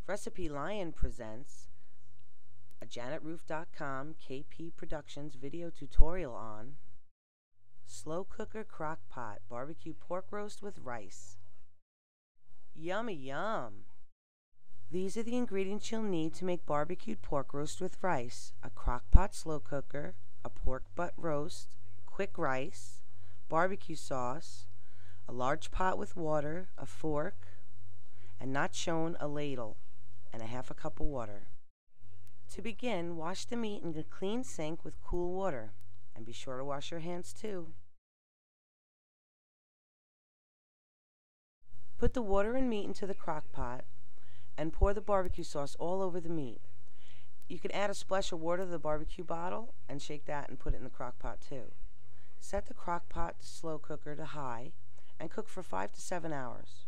Recipe Lion presents a JanetRoof.com KP Productions video tutorial on slow cooker crock pot barbecue pork roast with rice. Yummy yum! These are the ingredients you'll need to make barbecued pork roast with rice: a crock pot slow cooker, a pork butt roast, quick rice, barbecue sauce, a large pot with water, a fork, and not shown a ladle, and a half a cup of water. To begin, wash the meat in a clean sink with cool water, and be sure to wash your hands too. Put the water and meat into the crock pot and pour the barbecue sauce all over the meat. You can add a splash of water to the barbecue bottle and shake that and put it in the crock pot too. Set the crock pot to slow cooker to high and cook for 5 to 7 hours.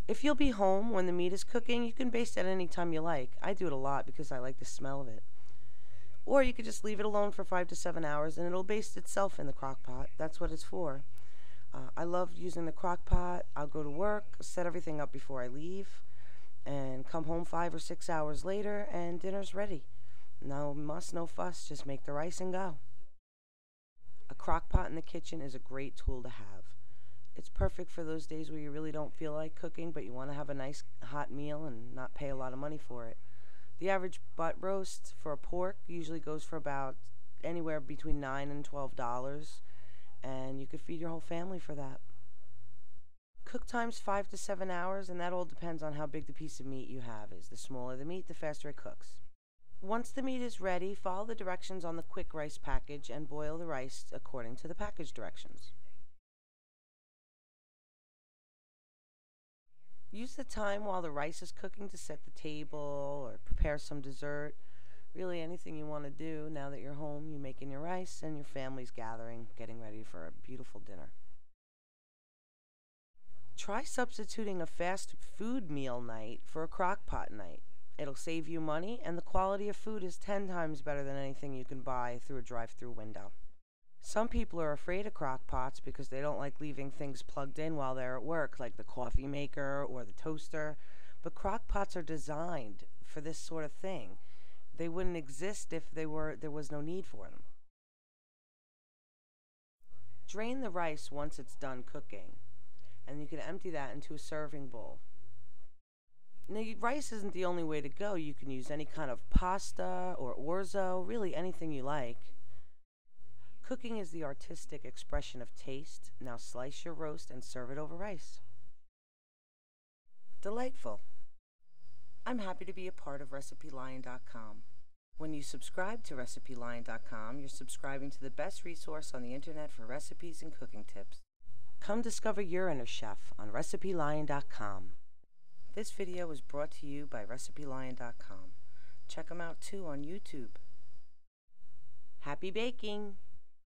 If you'll be home when the meat is cooking, you can baste it any time you like. I do it a lot because I like the smell of it. Or you could just leave it alone for 5 to 7 hours and it'll baste itself in the crock pot. That's what it's for. I love using the crock pot. I'll go to work, set everything up before I leave, and come home 5 or 6 hours later and dinner's ready. No muss, no fuss, just make the rice and go. A crock pot in the kitchen is a great tool to have. It's perfect for those days where you really don't feel like cooking, but you want to have a nice hot meal and not pay a lot of money for it. The average butt roast for a pork usually goes for about anywhere between $9 and $12, and you could feed your whole family for that. Cook time's 5 to 7 hours, and that all depends on how big the piece of meat you have is. The smaller the meat, the faster it cooks. Once the meat is ready, follow the directions on the quick rice package and boil the rice according to the package directions. Use the time while the rice is cooking to set the table or prepare some dessert. Really anything you want to do now that you're home, you're making your rice and your family's gathering, getting ready for a beautiful dinner. Try substituting a fast food meal night for a crock pot night. It'll save you money, and the quality of food is 10 times better than anything you can buy through a drive-through window. Some people are afraid of crock pots because they don't like leaving things plugged in while they're at work, like the coffee maker or the toaster. But crock pots are designed for this sort of thing. They wouldn't exist if there was no need for them. Drain the rice once it's done cooking, and you can empty that into a serving bowl. Now, rice isn't the only way to go. You can use any kind of pasta or orzo, really anything you like. Cooking is the artistic expression of taste. Now slice your roast and serve it over rice. Delightful. I'm happy to be a part of RecipeLion.com. When you subscribe to RecipeLion.com, you're subscribing to the best resource on the internet for recipes and cooking tips. Come discover your inner chef on RecipeLion.com. This video was brought to you by RecipeLion.com. Check them out too on YouTube. Happy baking!